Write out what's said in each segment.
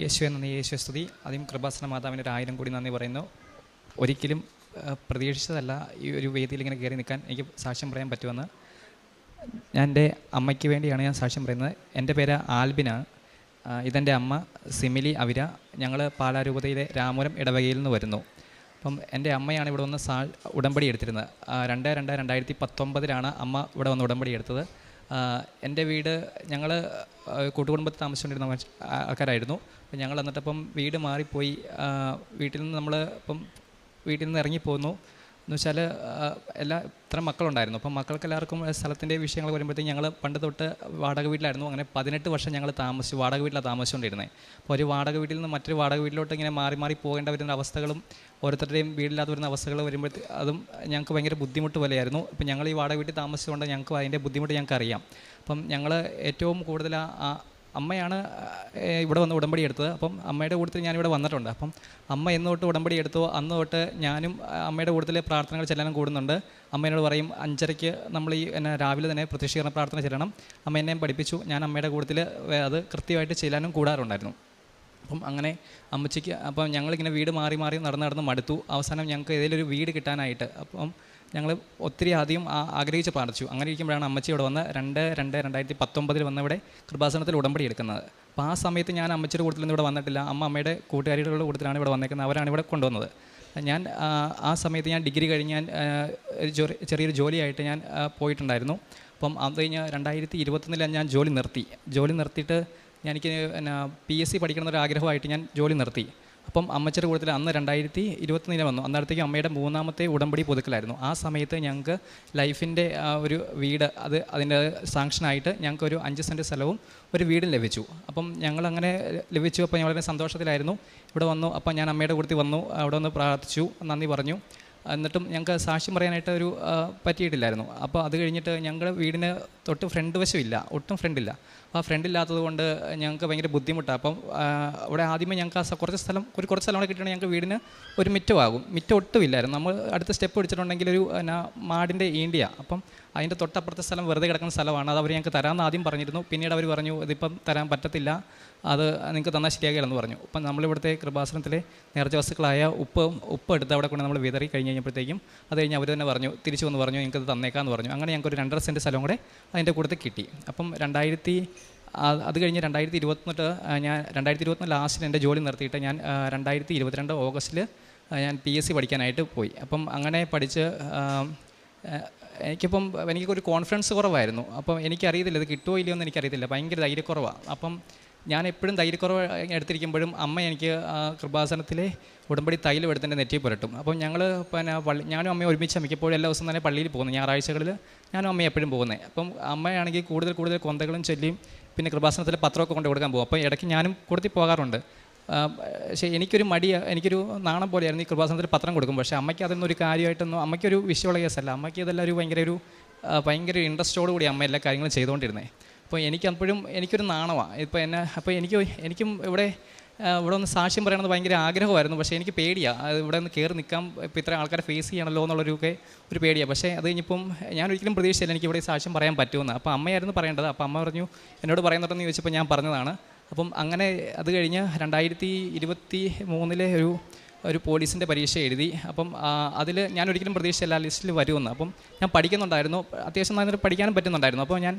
യേശുവെ നന്ദി, യേശുവെ സ്തുതി. ആദ്യം കൃപാസന മാതാവിന് 1000 കോടി നന്ദി പറയുന്നു. ഒരിക്കലും പ്രതീക്ഷിച്ചതല്ല ഈ ഒരു വേദിയിൽ ഇങ്ങനെ കയറി നിൽക്കാൻ എനിക്ക് സാക്ഷ്യം പറയാൻ പറ്റുമെന്ന്. ഞാൻ എൻ്റെ അമ്മയ്ക്ക് വേണ്ടിയാണ് ഞാൻ സാക്ഷ്യം പറയുന്നത്. എൻ്റെ പേര് ആൽബിനാണ്. ഇതെൻ്റെ അമ്മ സിമിലി അവിര. ഞങ്ങൾ പാലാരൂപതയിലെ രാമപുരം ഇടവകയിൽ നിന്ന് വരുന്നു. അപ്പം എൻ്റെ അമ്മയാണ് ഇവിടെ വന്ന് ഉടമ്പടി എടുത്തിരുന്നത്. 2/2/2019 അമ്മ ഇവിടെ വന്ന് ഉടമ്പടി എടുത്തത്. എൻ്റെ വീട് ഞങ്ങൾ കൂട്ടുകുടുംബത്തിൽ താമസിച്ചുകൊണ്ടിരുന്ന ആൾക്കാരായിരുന്നു. അപ്പം ഞങ്ങൾ എന്നിട്ടപ്പം വീട് മാറിപ്പോയി. വീട്ടിൽ നിന്ന് ഇറങ്ങിപ്പോന്നു എന്ന് വെച്ചാൽ ഇത്ര മക്കളുണ്ടായിരുന്നു. അപ്പം മക്കൾക്ക് എല്ലാവർക്കും സ്ഥലത്തിൻ്റെ വിഷയങ്ങൾ വരുമ്പോഴത്തേക്കും ഞങ്ങൾ പണ്ട് തൊട്ട് വാടക വീട്ടിലായിരുന്നു. അങ്ങനെ 18 വർഷം ഞങ്ങൾ വാടക വീട്ടിലാണ് താമസിച്ചുകൊണ്ടിരുന്നത്. അപ്പോൾ ഒരു വാടക വീട്ടിൽ നിന്ന് മറ്റൊരു വാടക വീട്ടിലോട്ട് ഇങ്ങനെ മാറി പോകേണ്ട വരുന്ന അവസ്ഥകളും ഓരോരുത്തരുടെയും വീടില്ലാത്ത വരുന്ന അവസ്ഥകൾ വരുമ്പോഴത്തേക്ക് അതും ഞങ്ങൾക്ക് ഭയങ്കര ബുദ്ധിമുട്ട് പോലെയായിരുന്നു. ഇപ്പം ഞങ്ങൾ ഈ വാടക വീട്ടിൽ താമസിച്ചുകൊണ്ട് ഞങ്ങൾക്ക് അതിൻ്റെ ബുദ്ധിമുട്ട് ഞങ്ങൾക്ക് അറിയാം. അപ്പം ഞങ്ങൾ ഏറ്റവും കൂടുതൽ അമ്മയാണ് ഇവിടെ വന്ന് ഉടമ്പടി എടുത്തത്. അപ്പം അമ്മയുടെ കൂട്ടത്തിൽ ഞാനിവിടെ വന്നിട്ടുണ്ട്. അപ്പം അമ്മ എന്ന് തൊട്ട് ഉടമ്പടി എടുത്തോ അന്ന് തൊട്ട് ഞാനും അമ്മയുടെ കൂട്ടത്തിൽ പ്രാർത്ഥനകൾ ചെല്ലാനും കൂടുന്നുണ്ട്. അമ്മ എന്നോട് പറയും 5:30 നമ്മൾ രാവിലെ തന്നെ പ്രത്യക്ഷീകരണ പ്രാർത്ഥന ചെല്ലണം. അമ്മ എന്നെയും പഠിപ്പിച്ചു. ഞാൻ അമ്മയുടെ കൂട്ടത്തിൽ അത് കൃത്യമായിട്ട് ചെല്ലാനും കൂടാറുണ്ടായിരുന്നു. അപ്പം അങ്ങനെ അമ്മച്ചിക്ക് അപ്പം ഞങ്ങളിങ്ങനെ വീട് മാറി നടന്ന് മടുത്തു. അവസാനം ഞങ്ങൾക്ക് ഏതെങ്കിലും ഒരു വീട് കിട്ടാനായിട്ട് അപ്പം ഞങ്ങൾ ഒത്തിരി ആദ്യം ആഗ്രഹിച്ച് പ്രാർത്ഥിച്ചു. അങ്ങനെ ഇരിക്കുമ്പോഴാണ് അമ്മച്ചി ഇവിടെ വന്ന് 2/2/2019 വന്നിവിടെ കൃപാസനത്തിൽ ഉടമ്പടി എടുക്കുന്നത്. അപ്പോൾ ആ സമയത്ത് ഞാൻ അമ്മച്ചിയുടെ കൂട്ടത്തിൽ ഇവിടെ വന്നിട്ടില്ല. അമ്മയുടെ കൂട്ടുകാരികളുടെ കൂട്ടത്തിലാണ് ഇവിടെ വന്നേക്കുന്നത്. അവരാണ് ഇവിടെ കൊണ്ടുവന്നത്. ഞാൻ ആ സമയത്ത് ഞാൻ ഡിഗ്രി കഴിഞ്ഞ് ഞാൻ ചെറിയൊരു ജോലിയായിട്ട് ഞാൻ പോയിട്ടുണ്ടായിരുന്നു. അപ്പം അത് കഴിഞ്ഞ് 2021 ഞാൻ ജോലി നിർത്തിയിട്ട് എനിക്ക് PSC പഠിക്കണമെന്നൊരു ആഗ്രഹമായിട്ട് ഞാൻ ജോലി നിർത്തി. അപ്പം അമ്മച്ചിയുടെ കൂട്ടത്തിൽ അന്ന് 2021 വന്നു. അന്നേരത്തേക്ക് അമ്മയുടെ 3ാമത്തെ ഉടമ്പടി പുതുക്കലായിരുന്നു. ആ സമയത്ത് ഞങ്ങൾക്ക് ലൈഫിൻ്റെ ഒരു വീട് അതിൻ്റെ സാങ്ഷനായിട്ട് ഞങ്ങൾക്ക് ഒരു 5 സെൻറ്റ് സ്ഥലവും ഒരു വീടും ലഭിച്ചു. അപ്പം ഞങ്ങളങ്ങനെ ലഭിച്ചു. അപ്പോൾ ഞങ്ങൾ വളരെ സന്തോഷത്തിലായിരുന്നു. ഇവിടെ വന്നു. അപ്പം ഞാൻ അമ്മയുടെ കൂട്ടത്തിൽ വന്നു. അവിടെ വന്ന് പ്രാർത്ഥിച്ചു, നന്ദി പറഞ്ഞു. എന്നിട്ടും ഞങ്ങൾക്ക് സാക്ഷ്യം പറയാനായിട്ട് പറ്റിയിട്ടില്ലായിരുന്നു. അപ്പോൾ അത് കഴിഞ്ഞിട്ട് ഞങ്ങളുടെ വീടിന് തൊട്ട് ഫ്രണ്ട് വശമില്ല, ഒട്ടും ഫ്രണ്ടില്ല. ആ ഫ്രണ്ടില്ലാത്തത് കൊണ്ട് ഞങ്ങൾക്ക് ഭയങ്കര ബുദ്ധിമുട്ടാണ്. അപ്പം അവിടെ ആദ്യമേ ഞങ്ങൾക്ക് കുറച്ച് സ്ഥലം കൂടെ കിട്ടുകയാണെങ്കിൽ ഞങ്ങൾക്ക് വീടിന് ഒരു മിറ്റം ഒട്ടുമില്ലായിരുന്നു. നമ്മൾ അടുത്ത സ്റ്റെപ്പ് പിടിച്ചിട്ടുണ്ടെങ്കിൽ ഒരു മാടിൻ്റെ ഈണ്ടിയാണ്. അപ്പം അതിൻ്റെ തൊട്ടപ്പുറത്തെ സ്ഥലം വെറുതെ കിടക്കുന്ന സ്ഥലമാണ്. അത് അവർ ഞങ്ങൾക്ക് തരാമെന്ന് ആദ്യം പറഞ്ഞിരുന്നു. പിന്നീട് അവർ പറഞ്ഞു ഇതിപ്പം തരാൻ പറ്റത്തില്ല, അത് നിങ്ങൾക്ക് തന്നാൽ ശരിയാകില്ലെന്ന് പറഞ്ഞു. അപ്പം നമ്മളിവിടുത്തെ കൃപാസനത്തിലെ നേർച്ച വസ്തുക്കളായ ഉപ്പ് എടുത്ത് അവിടെ കൊണ്ട് നമ്മൾ വിതറി കഴിഞ്ഞപ്പോഴത്തേക്കും അത് കഴിഞ്ഞ് അവർ തന്നെ പറഞ്ഞു, തിരിച്ചു വന്ന് പറഞ്ഞു ഞങ്ങൾക്ക് തന്നേക്കാമെന്ന് പറഞ്ഞു. അങ്ങനെ ഞങ്ങൾക്ക് ഒരു 2.5 സെൻറ്റ് സ്ഥലം കൂടെ അതിൻ്റെ കൂട്ടത്തിൽ കിട്ടി. അപ്പം അത് കഴിഞ്ഞ് 2021 ഞാൻ 2021 ലാസ്റ്റിൽ എൻ്റെ ജോലി നിർത്തിയിട്ട് ഞാൻ 2022 ഓഗസ്റ്റിൽ ഞാൻ PSC പഠിക്കാനായിട്ട് പോയി. അപ്പം അങ്ങനെ പഠിച്ച് എനിക്കൊരു കോൺഫിഡൻസ് കുറവായിരുന്നു. അപ്പം എനിക്കറിയത്തില്ല ഇത് കിട്ടുമോ ഇല്ലയോ എന്ന് എനിക്കറിയത്തില്ല. ഭയങ്കര ധൈര്യക്കുറവാണ്. അപ്പം ഞാൻ എപ്പോഴും ധൈര്യക്കുറവ് എടുത്തിരിക്കുമ്പോഴും അമ്മ എനിക്ക് കൃപാസനത്തിലെ ഉടമ്പടി തൈലം എടുത്ത് എൻ്റെ നെറ്റി പുരട്ടും. അപ്പം ഞങ്ങൾ ഞാനും അമ്മയും ഒരുമിച്ച് മിക്കപ്പോഴും എല്ലാ ദിവസവും തന്നെ പള്ളിയിൽ പോകുന്നു. ഞായറാഴ്ചകളിൽ ഞാനും അമ്മയും എപ്പോഴും പോകുന്നത്. അപ്പം അമ്മയാണെങ്കിൽ കൂടുതൽ കൊന്തകളും ചൊല്ലിയും പിന്നെ കൃപാസനത്തിലെ പത്രമൊക്കെ കൊണ്ട് കൊടുക്കാൻ പോകും. അപ്പോൾ ഇടയ്ക്ക് ഞാനും കൂട്ടത്തിൽ പോകാറുണ്ട്. പക്ഷേ എനിക്കൊരു നാണം പോലെയായിരുന്നു ഈ കൃപാസനത്തിൽ പത്രം കൊടുക്കും. പക്ഷേ അമ്മയ്ക്ക് അതൊന്നും ഒരു കാര്യമായിട്ടൊന്നും അമ്മയ്ക്കൊരു വിഷയമുള്ള കേസല്ല. അമ്മയ്ക്ക് ഇതെല്ലാം ഭയങ്കര ഇൻട്രസ്റ്റോടു കൂടി അമ്മ എല്ലാ കാര്യങ്ങളും ചെയ്തുകൊണ്ടിരുന്നത്. അപ്പോൾ എനിക്കൊരു നാണമാണ് അപ്പോൾ എനിക്കും ഇവിടെ ഒന്ന് സാക്ഷ്യം പറയണമെന്ന് ഭയങ്കര ആഗ്രഹമായിരുന്നു. പക്ഷേ എനിക്ക് പേടിയാണ് ഇവിടെ ഒന്ന് കയറി നിൽക്കാൻ. ഇപ്പോൾ ഇത്ര ആൾക്കാരെ ഫേസ് ചെയ്യണമല്ലോ ഒരു പേടിയാണ്. പക്ഷേ അത് കഴിഞ്ഞപ്പം ഞാൻ ഒരിക്കലും പ്രതീക്ഷിച്ചില്ല എനിക്ക് ഇവിടെ സാക്ഷ്യം പറയാൻ പറ്റുമെന്ന്. അപ്പോൾ അമ്മയായിരുന്നു പറയേണ്ടത്. അപ്പോൾ അമ്മ പറഞ്ഞു എന്നോട് പറയുന്നുണ്ടെന്ന് ചോദിച്ചപ്പോൾ ഞാൻ പറഞ്ഞതാണ്. അപ്പം അങ്ങനെ അത് കഴിഞ്ഞ് 2023 ഒരു പോലീസിൻ്റെ പരീക്ഷ എഴുതി. അപ്പം അതിൽ ഞാൻ ഒരിക്കലും പ്രതീക്ഷിച്ചില്ല ലിസ്റ്റിൽ വരുമെന്ന്. അപ്പം ഞാൻ പഠിക്കുന്നുണ്ടായിരുന്നു, അത്യാവശ്യം നന്നായിട്ട് പഠിക്കാനും പറ്റുന്നുണ്ടായിരുന്നു. അപ്പോൾ ഞാൻ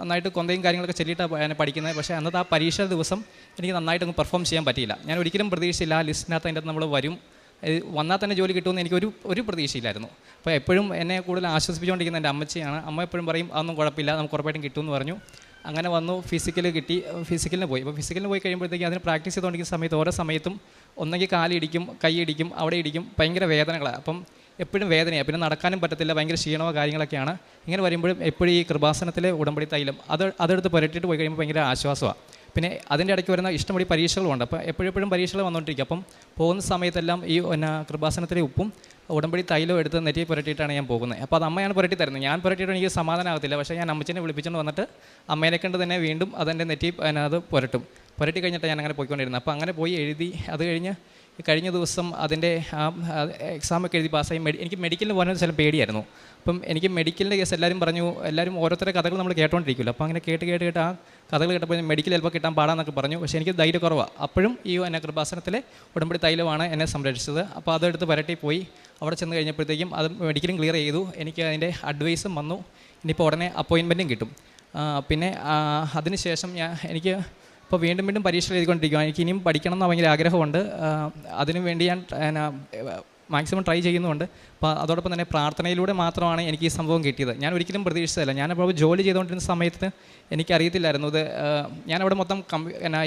നന്നായിട്ട് കൊന്തയും കാര്യങ്ങളൊക്കെ ചൊല്ലിയിട്ടാണ് പഠിക്കുന്നത്. പക്ഷേ അന്നത്തെ ആ പരീക്ഷ ദിവസം എനിക്ക് നന്നായിട്ടൊന്നും പെർഫോം ചെയ്യാൻ പറ്റിയില്ല. ഞാൻ ഒരിക്കലും പ്രതീക്ഷിച്ചില്ല ആ ലിസ്റ്റിനകത്ത് അതിൻ്റെ നമ്മൾ വരും, വന്നാൽ തന്നെ ജോലി കിട്ടുമെന്ന് എനിക്കൊരു പ്രതീക്ഷയില്ലായിരുന്നു. അപ്പോൾ എപ്പോഴും എന്നെ കൂടുതൽ ആശ്വസിപ്പിച്ചുകൊണ്ടിരിക്കുന്ന എൻ്റെ അമ്മച്ചിയാണ്. അമ്മ എപ്പോഴും പറയും അതൊന്നും കുഴപ്പമില്ല, നമുക്ക് ഉറപ്പായിട്ടും കിട്ടുമെന്ന് പറഞ്ഞു. അങ്ങനെ വന്നു. ഫിസിക്കലിന് പോയി. അപ്പോൾ ഫിസിക്കലിന് പോയി കഴിയുമ്പോഴത്തേക്കും അതിന് പ്രാക്ടീസ് ചെയ്തുകൊണ്ടിരിക്കുന്ന സമയത്ത് ഓരോ സമയത്തും ഒന്നെങ്കിൽ കാലിടിക്കും, കൈയിടിക്കും, അവിടെ ഇടിക്കും, ഭയങ്കര വേദനകളാണ്. അപ്പം എപ്പോഴും വേദനയാണ്. പിന്നെ നടക്കാനും പറ്റത്തില്ല, ഭയങ്കര ക്ഷീണമോ കാര്യങ്ങളൊക്കെയാണ്. ഇങ്ങനെ വരുമ്പോഴും എപ്പോഴും ഈ കൃപാസനത്തിലെ ഉടമ്പടി തൈലം അതെടുത്ത് പുരട്ടിയിട്ട് പോയി കഴിയുമ്പോൾ ഭയങ്കര ആശ്വാസമാണ്. പിന്നെ അതിൻ്റെ ഇടയ്ക്ക് വരുന്ന ഇഷ്ടംപടി പരീക്ഷകളുമുണ്ട്. അപ്പോൾ എപ്പോഴും പരീക്ഷകൾ വന്നുകൊണ്ടിരിക്കും. അപ്പം പോകുന്ന സമയത്തെല്ലാം ഈ കൃപാസനത്തിലെ ഉപ്പും ഉടമ്പടി തൈലം എടുത്ത് നെറ്റി പുരട്ടിയിട്ടാണ് ഞാൻ പോകുന്നത്. അപ്പോൾ അത് അമ്മയാണ് പുരട്ടി തരുന്നത്. ഞാൻ പുരട്ടിയിട്ട് എനിക്ക് സമാധാനമാകത്തില്ല. പക്ഷേ ഞാൻ അമ്മച്ചിനെ വിളിപ്പിച്ചുകൊണ്ട് വന്നിട്ട് അമ്മേനെ കണ്ട് തന്നെ വീണ്ടും അതെൻ്റെ നെറ്റി അത് പുരട്ടും. പുരട്ടി കഴിഞ്ഞിട്ട് ഞാൻ അങ്ങനെ പോയിക്കൊണ്ടിരുന്നത്. അപ്പോൾ അങ്ങനെ പോയി എഴുതി. അത് കഴിഞ്ഞ് കഴിഞ്ഞ ദിവസം അതിൻ്റെ എക്സാമൊക്കെ എഴുതി പാസ്സായി. എനിക്ക് മെഡിക്കലിന് പോകാനൊരു ചില പേടിയായിരുന്നു. അപ്പം എനിക്ക് മെഡിക്കലിൻ്റെ കേസ് എല്ലാവരും ഓരോരുത്തരുടെ കഥകൾ നമ്മൾ കേട്ടോണ്ടിരിക്കുമല്ലോ. അപ്പോൾ അങ്ങനെ കേട്ട് ആ കഥകൾ കേട്ടപ്പോൾ മെഡിക്കൽ ചിലപ്പോൾ കിട്ടാൻ പാടാന്നൊക്കെ പറഞ്ഞു. പക്ഷേ എനിക്ക് ധൈര്യക്കുറവാണ്. അപ്പോഴും ഈ എന്നെ കൃപാസനത്തിലെ ഉടമ്പടി തൈലമാണ് എന്നെ സംരക്ഷിച്ചത്. അപ്പോൾ അതെടുത്ത് പുരട്ടി പോയി. അവിടെ ചെന്ന് കഴിഞ്ഞപ്പോഴത്തേക്കും അത് മെഡിക്കലും ക്ലിയർ ചെയ്തു. എനിക്ക് അതിൻ്റെ അഡ്വൈസും വന്നു. ഇനിയിപ്പോൾ ഉടനെ അപ്പോയിൻമെൻറ്റും കിട്ടും. പിന്നെ അതിന് ശേഷം എനിക്ക് ഇപ്പോൾ വീണ്ടും പരീക്ഷ എഴുതിക്കൊണ്ടിരിക്കുകയാണ്. എനിക്ക് ഇനിയും പഠിക്കണം എന്ന് ഭയങ്കര ആഗ്രഹമുണ്ട്. അതിനു വേണ്ടി ഞാൻ മാക്സിമം ട്രൈ ചെയ്യുന്നുണ്ട്. അപ്പോൾ അതോടൊപ്പം തന്നെ പ്രാർത്ഥനയിലൂടെ മാത്രമാണ് എനിക്ക് ഈ സംഭവം കിട്ടിയത്. ഞാൻ ഒരിക്കലും പ്രതീക്ഷിച്ചതല്ല. ഞാനപ്പോൾ ജോലി ചെയ്തുകൊണ്ടിരുന്ന സമയത്ത് എനിക്കറിയത്തില്ലായിരുന്നു ഇത്. ഞാനവിടെ മൊത്തം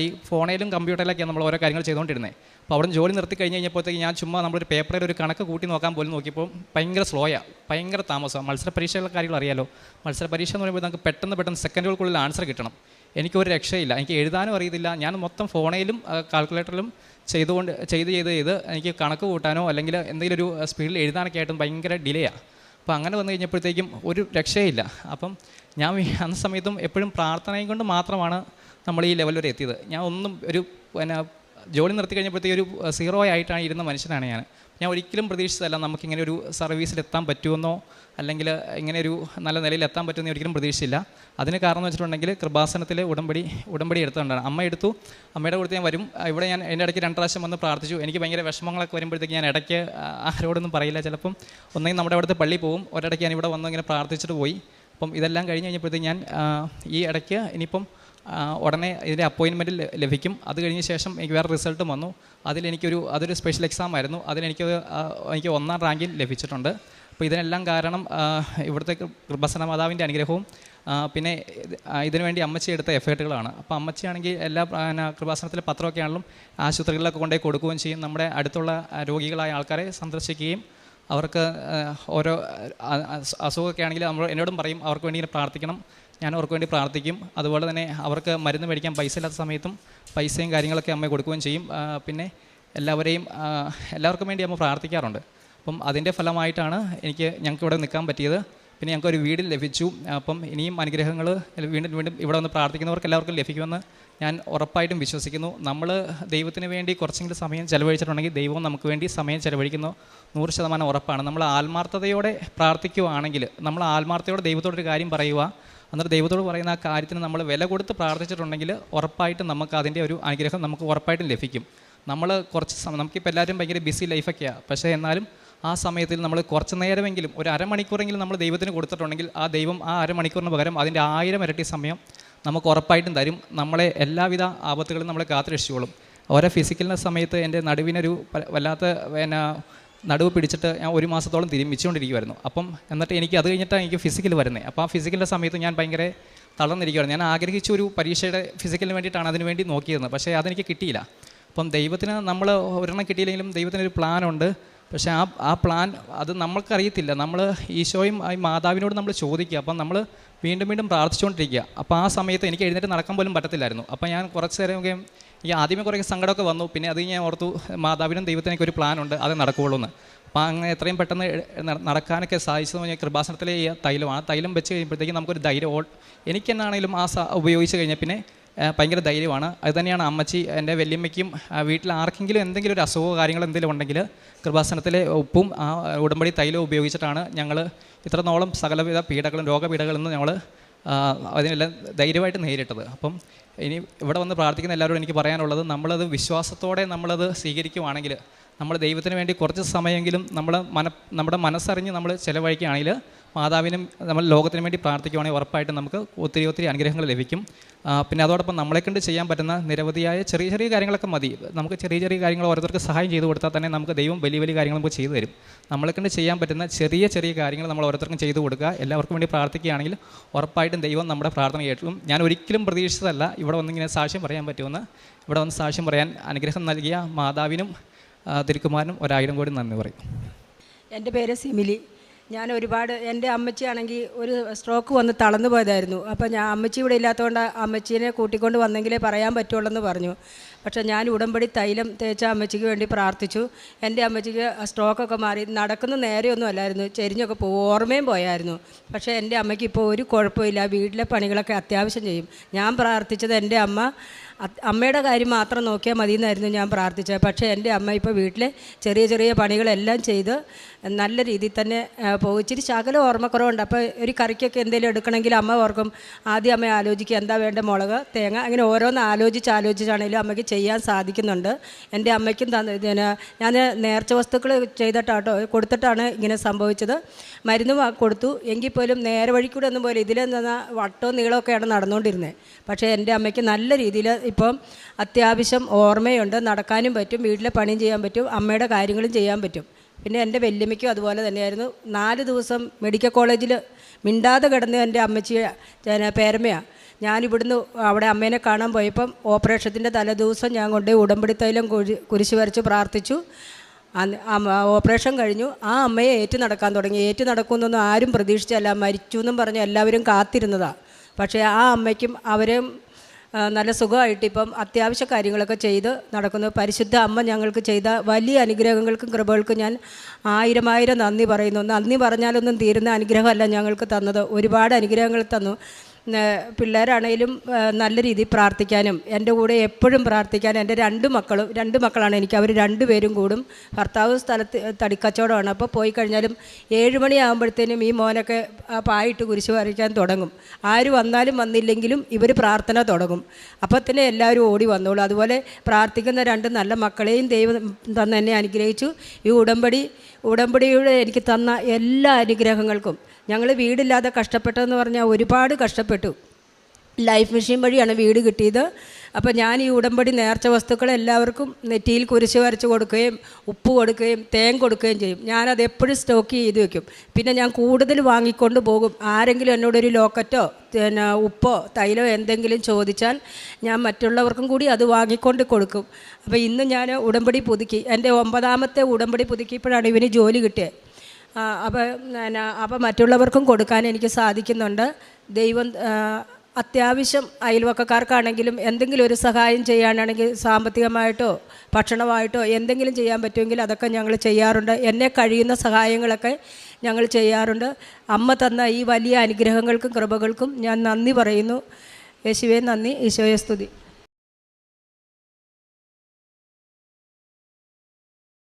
ഈ ഫോണിലും കമ്പ്യൂട്ടറിലൊക്കെയാണ് നമ്മൾ ഓരോ കാര്യങ്ങൾ ചെയ്തുകൊണ്ടിരുന്നത്. അപ്പോൾ അവിടെ ജോലി നിർത്തി കഴിഞ്ഞ് കഴിഞ്ഞപ്പോഴത്തേക്ക് ഞാൻ ചുമ്മാ നമ്മളൊരു പേപ്പറിൽ ഒരു കണക്ക് കൂട്ടി നോക്കാൻ പോലും നോക്കിയപ്പോൾ ഭയങ്കര സ്ലോയാണ്, ഭയങ്കര താമസമാണ്. മത്സര പരീക്ഷകളുടെ കാര്യങ്ങൾ അറിയാലോ. മത്സര പരീക്ഷ എന്ന് പറയുമ്പോൾ നമുക്ക് പെട്ടെന്ന് സെക്കൻഡുകൾക്കുള്ളിൽ ആൻസർ കിട്ടണം. എനിക്കൊരു രക്ഷയില്ല. എനിക്ക് എഴുതാനും അറിയത്തില്ല. ഞാൻ മൊത്തം ഫോണിലും കാൽക്കുലേറ്ററിലും ചെയ്ത് എനിക്ക് കണക്ക് കൂട്ടാനോ അല്ലെങ്കിൽ എന്തെങ്കിലും ഒരു സ്പീഡിൽ എഴുതാനൊക്കെ ആയിട്ടും ഭയങ്കര ഡിലേയാണ്. അപ്പോൾ അങ്ങനെ വന്നു കഴിഞ്ഞപ്പോഴത്തേക്കും ഒരു രക്ഷയില്ല. അപ്പം ഞാൻ അന്ന സമയത്തും എപ്പോഴും പ്രാർത്ഥനയും കൊണ്ട് മാത്രമാണ് നമ്മൾ ഈ ലെവൽ വരെ എത്തിയത്. ഞാൻ ഒന്നും ജോലി നിർത്തി കഴിഞ്ഞപ്പോഴത്തേക്ക് ഒരു 0 ആയിട്ടാണ് ഇരുന്ന മനുഷ്യനാണ് ഞാൻ ഒരിക്കലും പ്രതീക്ഷിച്ചതല്ല നമുക്കിങ്ങനെ ഒരു സർവീസിലെത്താൻ പറ്റുമെന്നോ അല്ലെങ്കിൽ ഇങ്ങനെ ഒരു നല്ല നിലയിൽ എത്താൻ പറ്റുമെന്ന് ഒരിക്കലും പ്രതീക്ഷിച്ചില്ല. അതിന് കാരണം എന്ന് വെച്ചിട്ടുണ്ടെങ്കിൽ കൃപാസനത്തിൽ ഉടമ്പടി എടുത്തുകൊണ്ടാണ്. അമ്മയുടെ കൂടെ ഞാൻ വരും. ഇവിടെ ഞാൻ എൻ്റെ ഇടയ്ക്ക് 2 പ്രാവശ്യം വന്ന് പ്രാർത്ഥിച്ചു. എനിക്ക് ഭയങ്കര വിഷമങ്ങളൊക്കെ വരുമ്പോഴത്തേക്ക് ഞാൻ ഇടയ്ക്ക് ആരോടൊന്നും പറയില്ല. ചിലപ്പം ഒന്നെങ്കിൽ നമ്മുടെ അവിടുത്തെ പള്ളി പോകും, ഒരിടയ്ക്ക് ഞാൻ ഇവിടെ വന്ന് ഇങ്ങനെ പ്രാർത്ഥിച്ചിട്ട് പോയി. അപ്പം ഇതെല്ലാം കഴിഞ്ഞ് കഴിഞ്ഞപ്പോഴത്തേക്ക് ഞാൻ ഈ ഇടയ്ക്ക് ഇനിയിപ്പം ഉടനെ ഇതിൻ്റെ അപ്പോയിൻമെൻറ്റ് ലഭിക്കും. അത് കഴിഞ്ഞ ശേഷം എനിക്ക് വേറെ റിസൾട്ടും വന്നു. അതൊരു സ്പെഷ്യൽ എക്സാം ആയിരുന്നു. എനിക്ക് 1ാം റാങ്കിൽ ലഭിച്ചിട്ടുണ്ട്. അപ്പോൾ ഇതിനെല്ലാം കാരണം ഇവിടുത്തെ കൃപാസന മാതാവിൻ്റെ അനുഗ്രഹവും പിന്നെ ഇതിനുവേണ്ടി അമ്മച്ചി എടുത്ത എഫേർട്ടുകളാണ്. അപ്പോൾ അമ്മച്ചിയാണെങ്കിൽ എല്ലാ കൃപാസനത്തിലെ പത്രമൊക്കെ ആണെങ്കിലും ആശുപത്രികളിലൊക്കെ കൊണ്ടുപോയി കൊടുക്കുകയും ചെയ്യും. നമ്മുടെ അടുത്തുള്ള രോഗികളായ ആൾക്കാരെ സന്ദർശിക്കുകയും അവർക്ക് ഓരോ അസുഖമൊക്കെ ആണെങ്കിൽ എന്നോടും പറയും അവർക്ക് വേണ്ടി ഇങ്ങനെ പ്രാർത്ഥിക്കണം. ഞാൻ അവർക്ക് വേണ്ടി പ്രാർത്ഥിക്കും. അതുപോലെ തന്നെ അവർക്ക് മരുന്ന് മേടിക്കാൻ പൈസ ഇല്ലാത്ത സമയത്തും പൈസയും കാര്യങ്ങളൊക്കെ അമ്മ കൊടുക്കുകയും ചെയ്യും. പിന്നെ എല്ലാവർക്കും വേണ്ടി അമ്മ പ്രാർത്ഥിക്കാറുണ്ട്. അപ്പം അതിൻ്റെ ഫലമായിട്ടാണ് ഞങ്ങൾക്ക് ഇവിടെ നിൽക്കാൻ പറ്റിയത്. പിന്നെ ഞങ്ങൾക്കൊരു വീട് ലഭിച്ചു. അപ്പം ഇനിയും അനുഗ്രഹങ്ങൾ വീണ്ടും ഇവിടെ വന്ന് പ്രാർത്ഥിക്കുന്നവർക്ക് എല്ലാവർക്കും ലഭിക്കുമെന്ന് ഞാൻ ഉറപ്പായിട്ടും വിശ്വസിക്കുന്നു. നമ്മൾ ദൈവത്തിന് വേണ്ടി കുറച്ചെങ്കിലും സമയം ചിലവഴിച്ചിട്ടുണ്ടെങ്കിൽ ദൈവം നമുക്ക് വേണ്ടി സമയം ചിലവഴിക്കുന്നു 100% ഉറപ്പാണ്. നമ്മൾ ആത്മാർത്ഥതയോടെ പ്രാർത്ഥിക്കുകയാണെങ്കിൽ, നമ്മൾ ആത്മാർത്ഥതയോടെ ദൈവത്തോടൊരു കാര്യം പറയുക, എന്നിട്ട് ദൈവത്തോട് പറയുന്ന ആ കാര്യത്തിന് നമ്മൾ വില കൊടുത്ത് പ്രാർത്ഥിച്ചിട്ടുണ്ടെങ്കിൽ ഉറപ്പായിട്ടും നമുക്ക് അതിൻ്റെ ഒരു അനുഗ്രഹം നമുക്ക് ഉറപ്പായിട്ടും ലഭിക്കും. നമ്മൾ നമുക്കിപ്പോൾ എല്ലാവരും ഭയങ്കര ബിസി ലൈഫൊക്കെയാണ്. പക്ഷേ എന്നാലും ആ സമയത്തിൽ നമ്മൾ കുറച്ച് നേരമെങ്കിലും ഒരു അരമണിക്കൂറെങ്കിലും നമ്മൾ ദൈവത്തിന് കൊടുത്തിട്ടുണ്ടെങ്കിൽ ആ ദൈവം ആ അരമണിക്കൂറിന് പകരം അതിൻ്റെ 1000 ഇരട്ടി സമയം നമുക്ക് ഉറപ്പായിട്ടും തരും. നമ്മളെ എല്ലാവിധ ആപത്തുകളും നമ്മളെ കാത്തുരക്ഷിച്ചോളും. ഓരോ ഫിസിക്കലിൻ്റെ സമയത്ത് എൻ്റെ നടുവിനൊരു വല്ലാത്ത നടുവ് പിടിച്ചിട്ട് ഞാൻ 1 മാസത്തോളം തിരുമിച്ചുകൊണ്ടിരിക്കുമായിരുന്നു. അപ്പം എന്നിട്ട് അത് കഴിഞ്ഞിട്ടാണ് എനിക്ക് ഫിസിക്കൽ വരുന്നത്. അപ്പോൾ ആ ഫിസിക്കലിൻ്റെ സമയത്ത് ഞാൻ ഭയങ്കര തളർന്നിരിക്കുമായിരുന്നു. ഞാൻ ആഗ്രഹിച്ച ഒരു പരീക്ഷയുടെ ഫിസിക്കലിന് വേണ്ടിയിട്ടാണ് അതിനുവേണ്ടി നോക്കിയിരുന്നത്. പക്ഷേ അതെനിക്ക് കിട്ടിയില്ല. അപ്പം ദൈവത്തിന് നമ്മൾ ഒരെണ്ണം കിട്ടിയില്ലെങ്കിലും ദൈവത്തിനൊരു പ്ലാനുണ്ട്. പക്ഷേ ആ പ്ലാൻ അത് നമ്മൾക്കറിയത്തില്ല. നമ്മൾ ഈശോയും ഈ മാതാവിനോട് നമ്മൾ ചോദിക്കുക. അപ്പം നമ്മൾ വീണ്ടും പ്രാർത്ഥിച്ചുകൊണ്ടിരിക്കുക. അപ്പോൾ ആ സമയത്ത് എനിക്ക് എഴുന്നേറ്റ് നടക്കാൻ പോലും പറ്റത്തില്ലായിരുന്നു. അപ്പോൾ ഞാൻ കുറച്ച് നേരമൊക്കെ ആദ്യമേ കുറേ സങ്കടമൊക്കെ വന്നു. പിന്നെ അത് ഞാൻ ഓർത്തു മാതാവിനും ദൈവത്തിനൊക്കെ ഒരു പ്ലാനുണ്ട്, അത് നടക്കുകയുള്ളൂ എന്ന്. അപ്പോൾ അങ്ങനെ എത്രയും പെട്ടെന്ന് നടക്കാനൊക്കെ സാധിച്ചതെന്ന് പറഞ്ഞാൽ കൃപാസനത്തിലെ ഈ തൈലമാണ്. തൈലം വെച്ച് കഴിയുമ്പോഴത്തേക്കും നമുക്കൊരു ധൈര്യം എനിക്കെന്നാണെങ്കിലും ഉപയോഗിച്ച് കഴിഞ്ഞാൽ പിന്നെ ഭയങ്കര ധൈര്യമാണ്. അത് തന്നെയാണ് അമ്മച്ചി എൻ്റെ വല്യമ്മയ്ക്കും വീട്ടിൽ ആർക്കെങ്കിലും എന്തെങ്കിലും ഒരു അസുഖമോ കാര്യങ്ങളോ എന്തെങ്കിലും ഉണ്ടെങ്കിൽ കൃപാസനത്തിലെ ഉപ്പും ആ ഉടമ്പടി തൈലവും ഉപയോഗിച്ചിട്ടാണ് ഞങ്ങൾ ഇത്രത്തോളം സകലവിധ രോഗപീഠകളിൽ നിന്ന് ഞങ്ങൾ അതിനെല്ലാം ധൈര്യമായിട്ട് നേരിട്ടത്. അപ്പം ഇനി ഇവിടെ വന്ന് പ്രാർത്ഥിക്കുന്ന എല്ലാവരോടും എനിക്ക് പറയാനുള്ളത്, നമ്മളത് വിശ്വാസത്തോടെ നമ്മളത് സ്വീകരിക്കുവാണെങ്കിൽ, നമ്മൾ ദൈവത്തിന് വേണ്ടി കുറച്ച് സമയമെങ്കിലും നമ്മുടെ മനസ്സറിഞ്ഞ് നമ്മൾ ചിലവഴിക്കുകയാണെങ്കിൽ, മാതാവിനും നമ്മൾ ലോകത്തിന് വേണ്ടി പ്രാർത്ഥിക്കുവാണെങ്കിൽ ഉറപ്പായിട്ടും നമുക്ക് ഒത്തിരി അനുഗ്രഹങ്ങൾ ലഭിക്കും. പിന്നെ അതോടൊപ്പം നമ്മളെക്കൊണ്ട് ചെയ്യാൻ പറ്റുന്ന നിരവധിയായ ചെറിയ കാര്യങ്ങളൊക്കെ മതി. നമുക്ക് ചെറിയ കാര്യങ്ങൾ ഓരോരുത്തർക്ക് സഹായം ചെയ്ത് കൊടുത്താൽ തന്നെ നമുക്ക് ദൈവം വലിയ കാര്യങ്ങൾ നമുക്ക് ചെയ്തു തരും. നമ്മളെക്കൊണ്ട് ചെയ്യാൻ പറ്റുന്ന ചെറിയ കാര്യങ്ങൾ നമ്മൾ ഓരോരുത്തർക്കും ചെയ്തു കൊടുക്കുക. എല്ലാവർക്കും വേണ്ടി പ്രാർത്ഥിക്കുകയാണെങ്കിൽ ഉറപ്പായിട്ടും ദൈവം നമ്മുടെ പ്രാർത്ഥന കേട്ടും. ഞാൻ ഒരിക്കലും പ്രതീക്ഷിച്ചതല്ല ഇവിടെ വന്നിങ്ങനെ സാക്ഷ്യം പറയാൻ പറ്റുമെന്ന്. ഇവിടെ വന്ന് സാക്ഷ്യം പറയാൻ അനുഗ്രഹം നൽകിയ മാതാവിനും തിരുക്കുമാരനും 1000 കോടി നന്ദി പറയും. എൻ്റെ പേര് സിമിലി. ഞാൻ എൻ്റെ അമ്മച്ചിയാണെങ്കിൽ ഒരു സ്ട്രോക്ക് വന്ന് തളർന്നു പോയതായിരുന്നു. അപ്പോൾ ഞാൻ അമ്മച്ചി ഇവിടെ ഇല്ലാത്തതുകൊണ്ട് അമ്മച്ചീനെ കൂട്ടിക്കൊണ്ട് വന്നെങ്കിലേ പറയാൻ പറ്റുള്ളൂ എന്ന് പറഞ്ഞു. പക്ഷേ ഞാൻ ഉടമ്പടി തൈലം തേച്ച അമ്മച്ചിക്ക് വേണ്ടി പ്രാർത്ഥിച്ചു. എൻ്റെ അമ്മച്ചിക്ക് സ്ട്രോക്കൊക്കെ മാറി. നടക്കുന്ന നേരെയൊന്നും അല്ലായിരുന്നു, ചെരിഞ്ഞൊക്കെ ഓർമ്മയും പോയായിരുന്നു. പക്ഷേ എൻ്റെ അമ്മയ്ക്ക് ഇപ്പോൾ ഒരു കുഴപ്പമില്ല, വീട്ടിലെ പണികളൊക്കെ അത്യാവശ്യം ചെയ്യും. ഞാൻ പ്രാർത്ഥിച്ചത് എൻ്റെ അമ്മ അമ്മയുടെ കാര്യം മാത്രം നോക്കിയാൽ മതി എന്നായിരുന്നു ഞാൻ പ്രാർത്ഥിച്ചത്. പക്ഷേ എൻ്റെ അമ്മ ഇപ്പോൾ വീട്ടിലെ ചെറിയ ചെറിയ പണികളെല്ലാം ചെയ്ത് നല്ല രീതിയിൽ തന്നെ പോകും. ഇച്ചിരി ശകലം ഓർമ്മക്കുറവുണ്ട്. അപ്പോൾ ഒരു കറിക്കൊക്കെ എന്തെങ്കിലും എടുക്കണമെങ്കിൽ അമ്മ ഓർക്കും, ആദ്യം അമ്മ ആലോചിക്കുക എന്താ വേണ്ട, മുളക്, തേങ്ങ, അങ്ങനെ ഓരോന്ന് ആലോചിച്ചാണെങ്കിലും അമ്മയ്ക്ക് ചെയ്യാൻ സാധിക്കുന്നുണ്ട്. എൻ്റെ അമ്മയ്ക്കും ഞാൻ നേർച്ച വസ്തുക്കൾ ചെയ്തിട്ടാട്ടോ കൊടുത്തിട്ടാണ് ഇങ്ങനെ സംഭവിച്ചത്. മരുന്ന് കൊടുത്തു എങ്കിൽ പോലും നേരെ വഴിക്കൂടെ ഒന്നും പോലെ ഇതിൽ നിന്ന് വട്ടവും നീളമൊക്കെയാണ് നടന്നുകൊണ്ടിരുന്നത്. പക്ഷേ എൻ്റെ അമ്മയ്ക്ക് നല്ല രീതിയിൽ ഇപ്പം അത്യാവശ്യം ഓർമ്മയുണ്ട്, നടക്കാനും പറ്റും, വീട്ടിലെ പണിയും ചെയ്യാൻ പറ്റും, അമ്മയുടെ കാര്യങ്ങളും ചെയ്യാൻ പറ്റും. പിന്നെ എൻ്റെ വല്യമ്മയ്ക്കും അതുപോലെ തന്നെയായിരുന്നു. 4 ദിവസം മെഡിക്കൽ കോളേജിൽ മിണ്ടാതെ കിടന്ന് എൻ്റെ അമ്മച്ചി പേരമ്മയാണ്. ഞാനിവിടുന്ന് അവിടെ അമ്മേനെ കാണാൻ പോയപ്പം ഓപ്പറേഷത്തിൻ്റെ തലേദിവസം ഞാൻ കൊണ്ടുപോയി ഉടമ്പടി തൈലം കുരിശ് വരച്ച് പ്രാർത്ഥിച്ചു. ഓപ്പറേഷൻ കഴിഞ്ഞു. ആ അമ്മയെ ഏറ്റു നടക്കാൻ തുടങ്ങി. ഏറ്റു നടക്കുമെന്നൊന്നും ആരും പ്രതീക്ഷിച്ചല്ല. മരിച്ചു എന്നും പറഞ്ഞ് എല്ലാവരും കാത്തിരുന്നതാണ്. പക്ഷേ ആ അമ്മയ്ക്കും അവരും നല്ല സുഖമായിട്ട് ഇപ്പം അത്യാവശ്യ കാര്യങ്ങളൊക്കെ ചെയ്ത് നടക്കുന്നു. പരിശുദ്ധ അമ്മ ഞങ്ങൾക്ക് ചെയ്ത വലിയ അനുഗ്രഹങ്ങൾക്കും കൃപകൾക്കും ഞാൻ 1000 നന്ദി പറയുന്നു. നന്ദി പറഞ്ഞാലൊന്നും തീരുന്ന അനുഗ്രഹമല്ല ഞങ്ങൾക്ക് തന്നത്. ഒരുപാട് അനുഗ്രഹങ്ങൾ തന്നു. പിള്ളേരാണേലും നല്ല രീതിയിൽ പ്രാർത്ഥിക്കാനും എൻ്റെ കൂടെ എപ്പോഴും പ്രാർത്ഥിക്കാനും എൻ്റെ 2 മക്കളാണ് എനിക്ക്. അവർ 2 പേരും കൂടും. ഭർത്താവ് സ്ഥലത്ത് തടിക്കച്ചവടമാണ്. അപ്പോൾ പോയി കഴിഞ്ഞാലും 7 മണിയാകുമ്പോഴത്തേനും ഈ മോനൊക്കെ പായിട്ട് കുരിശ് വരയ്ക്കാൻ തുടങ്ങും. ആര് വന്നാലും വന്നില്ലെങ്കിലും ഇവർ പ്രാർത്ഥന തുടങ്ങും. അപ്പോൾ തന്നെ എല്ലാവരും ഓടി വന്നോളൂ. അതുപോലെ പ്രാർത്ഥിക്കുന്ന 2 നല്ല മക്കളെയും ദൈവം തന്ന് എന്നെ അനുഗ്രഹിച്ചു. ഈ ഉടമ്പടിയുടെ എനിക്ക് തന്ന എല്ലാ അനുഗ്രഹങ്ങൾക്കും. ഞങ്ങൾ വീടില്ലാതെ കഷ്ടപ്പെട്ടതെന്ന് പറഞ്ഞാൽ ഒരുപാട് കഷ്ടപ്പെട്ടു. ലൈഫ് മിഷൻ വഴിയാണ് വീട് കിട്ടിയത്. അപ്പോൾ ഞാൻ ഈ ഉടമ്പടി നേർച്ച വസ്തുക്കൾ എല്ലാവർക്കും നെറ്റിയിൽ കുരിശ് വരച്ച് കൊടുക്കുകയും ഉപ്പ് കൊടുക്കുകയും തേൻ കൊടുക്കുകയും ചെയ്യും. ഞാനത് എപ്പോഴും സ്റ്റോക്ക് ചെയ്ത് വയ്ക്കും. പിന്നെ ഞാൻ കൂടുതൽ വാങ്ങിക്കൊണ്ട് പോകും. ആരെങ്കിലും എന്നോടൊരു ലോക്കറ്റോ ഉപ്പോ തൈലോ എന്തെങ്കിലും ചോദിച്ചാൽ ഞാൻ മറ്റുള്ളവർക്കും കൂടി അത് വാങ്ങിക്കൊണ്ട് കൊടുക്കും. അപ്പോൾ ഇന്ന് ഞാൻ ഉടമ്പടി പുതുക്കി. എൻ്റെ 9ാമത്തെ ഉടമ്പടി പുതുക്കിയപ്പോഴാണ് ഇവന് ജോലി കിട്ടിയത്. അപ്പോൾ മറ്റുള്ളവർക്കും കൊടുക്കാൻ എനിക്ക് സാധിക്കുന്നുണ്ട്. ദൈവം അത്യാവശ്യം അയൽവക്കക്കാർക്കാണെങ്കിലും എന്തെങ്കിലും ഒരു സഹായം ചെയ്യാനാണെങ്കിൽ സാമ്പത്തികമായിട്ടോ ഭക്ഷണമായിട്ടോ എന്തെങ്കിലും ചെയ്യാൻ പറ്റുമെങ്കിൽ അതൊക്കെ ഞങ്ങൾ ചെയ്യാറുണ്ട്. എന്നെ കഴിയുന്ന സഹായങ്ങളൊക്കെ ഞങ്ങൾ ചെയ്യാറുണ്ട്. അമ്മ തന്ന ഈ വലിയ അനുഗ്രഹങ്ങൾക്കും കൃപകൾക്കും ഞാൻ നന്ദി പറയുന്നു. യേശുവേ നന്ദി, ഈശോയെ സ്തുതി.